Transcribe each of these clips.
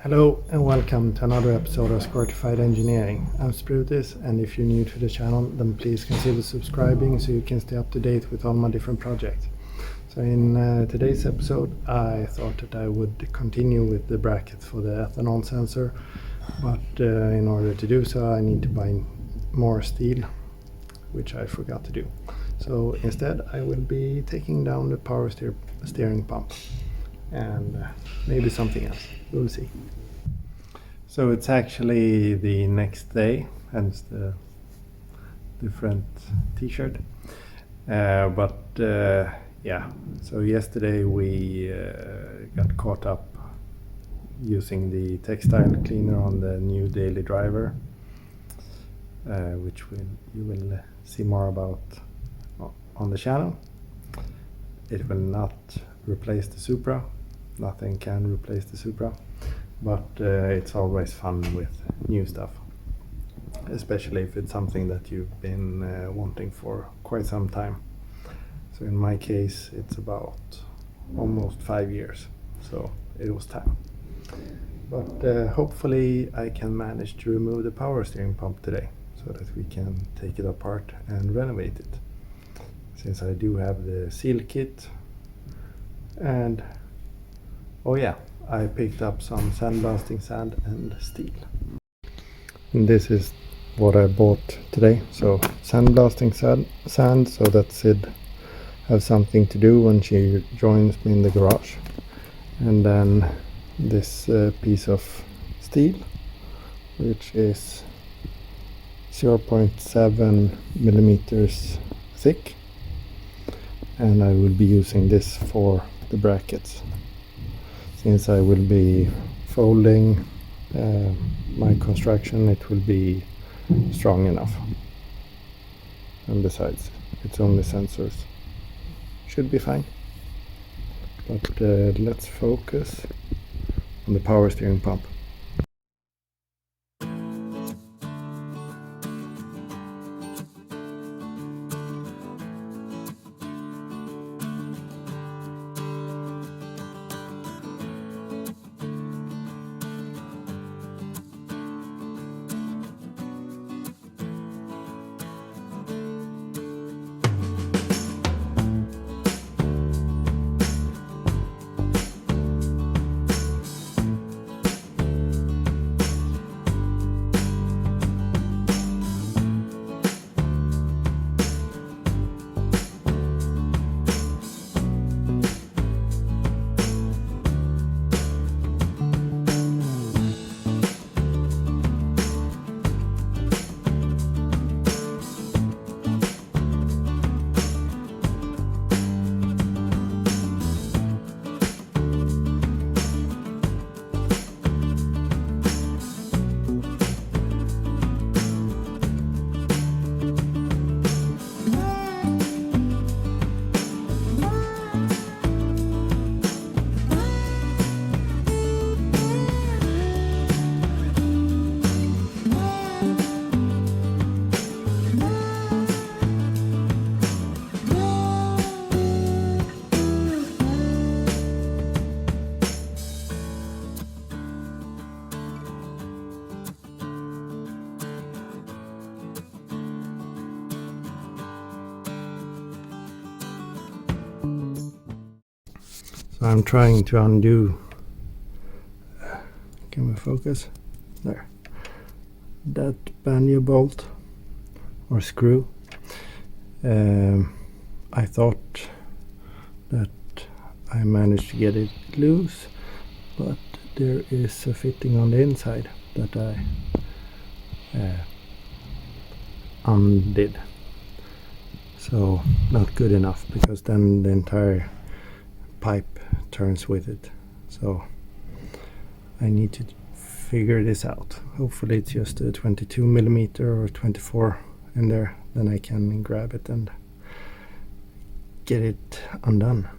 Hello and welcome to another episode of Squirtified Engineering. I'm Sprutis, and if you're new to the channel then please consider subscribing so you can stay up to date with all my different projects. So in today's episode I thought that I would continue with the bracket for the ethanol sensor, but in order to do so I need to buy more steel, which I forgot to do. So instead I will be taking down the power steering pump and maybe something else. We'll see. So it's actually the next day, hence the different t-shirt. Yeah, so yesterday we got caught up using the textile cleaner on the new daily driver, which you will see more about on the channel. It will not replace the Supra. Nothing can replace the Supra, but it's always fun with new stuff, especially if it's something that you've been wanting for quite some time. So in my case it's about almost 5 years, so it was time. But hopefully I can manage to remove the power steering pump today so that we can take it apart and renovate it, since I do have the seal kit. And oh yeah, I picked up some sandblasting sand and steel. And this is what I bought today. So sandblasting sand, so that Sid has something to do when she joins me in the garage. And then this piece of steel, which is 0.7 millimeters thick. And I will be using this for the brackets, since I will be folding my construction. It will be strong enough, and besides it's only sensors, should be fine. But let's focus on the power steering pump. So I'm trying to undo, can we focus? There. That banjo bolt or screw. I thought that I managed to get it loose, but there is a fitting on the inside that I undid. So not good enough, because then the entire pipe turns with it. So I need to figure this out. Hopefully it's just a 22 millimeter or 24 in there, then I can grab it and get it undone.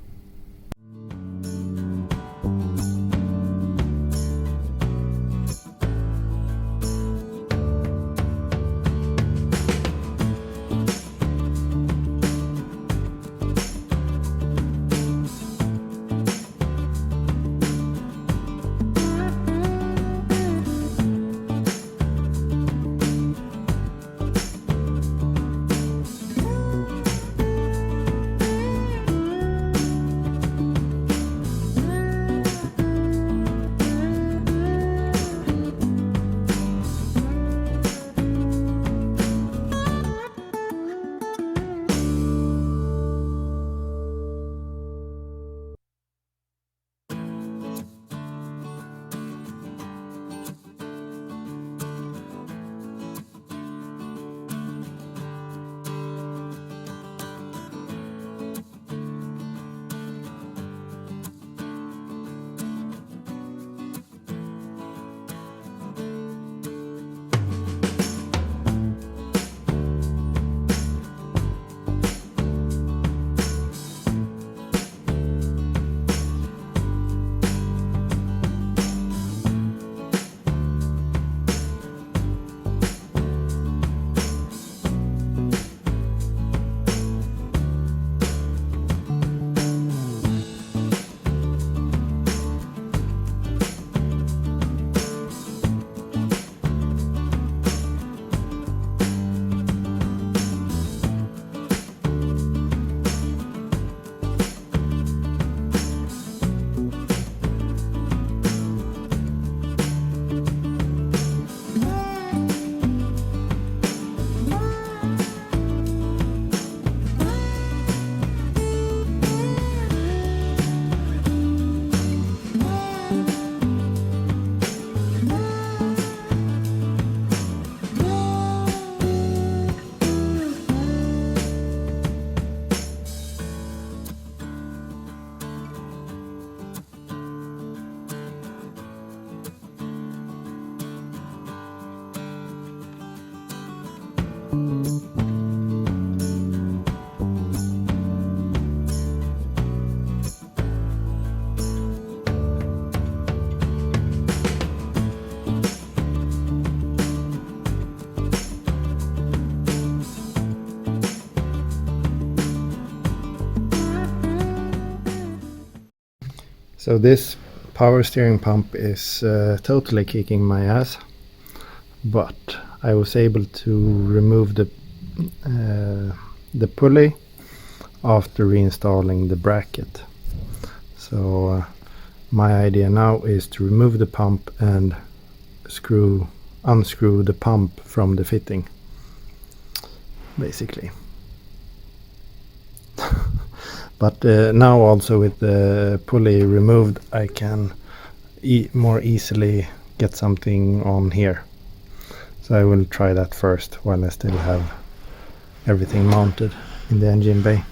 So this power steering pump is totally kicking my ass, but I was able to remove the pulley after reinstalling the bracket. So my idea now is to remove the pump and unscrew the pump from the fitting, basically. But now also with the pulley removed, I can more easily get something on here. So I will try that first while I still have everything mounted in the engine bay.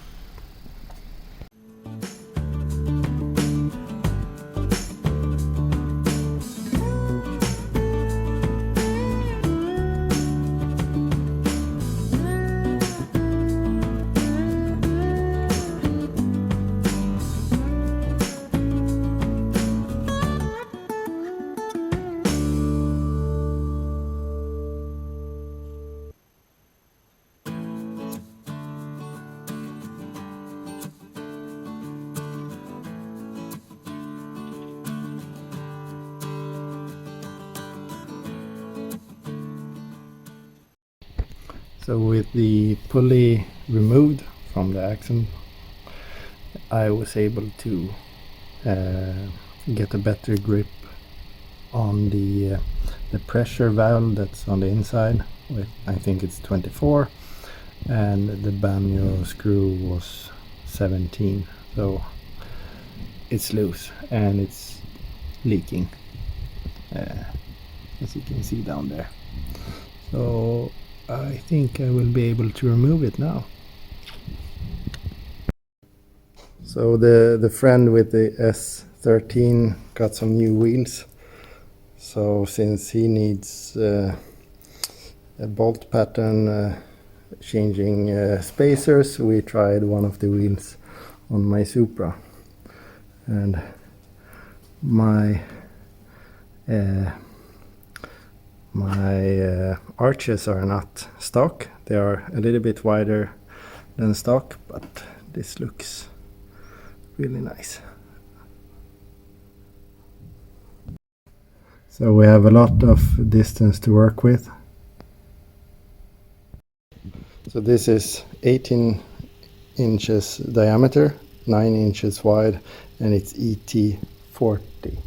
So with the pulley removed from the axle, I was able to get a better grip on the pressure valve that's on the inside. I think it's 24, and the banjo screw was 17, so it's loose and it's leaking, as you can see down there. So I think I will be able to remove it now. So the friend with the S13 got some new wheels. So since he needs a bolt pattern changing spacers, we tried one of the wheels on my Supra, and my arches are not stock. They are a little bit wider than stock, but this looks really nice. So we have a lot of distance to work with. So this is 18 inches diameter, 9 inches wide, and it's ET40.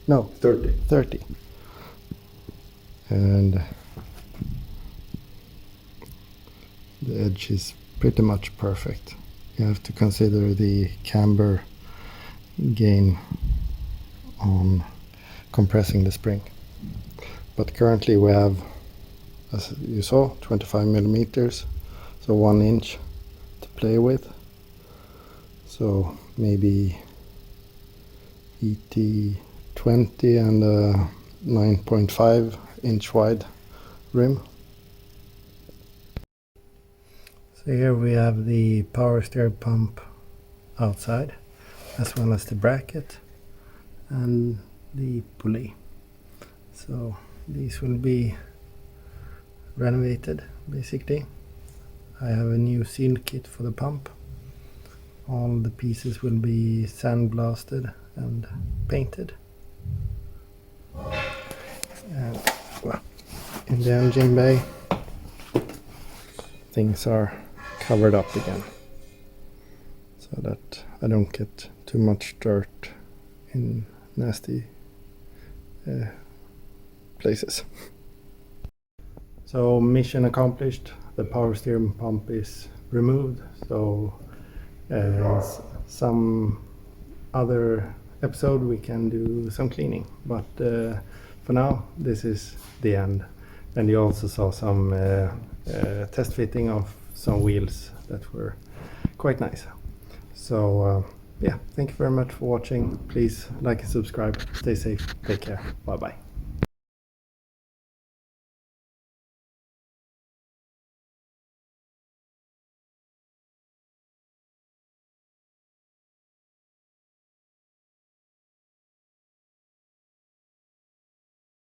No, 30. And the edge is pretty much perfect. You have to consider the camber gain on compressing the spring. But currently we have, as you saw, 25 millimeters, so 1 inch to play with. So maybe ET20 and a 9.5 inch wide rim. So here we have the power steer pump outside, as well as the bracket and the pulley. So these will be renovated basically. I have a new seal kit for the pump. All the pieces will be sandblasted and painted. And well, in the engine bay, things are covered up again, so that I don't get too much dirt in nasty places. So mission accomplished. The power steering pump is removed. So some other episode we can do some cleaning, but for now this is the end. And you also saw some test fitting of some wheels that were quite nice. So yeah, thank you very much for watching. Please like and subscribe. Stay safe. Take care. Bye bye.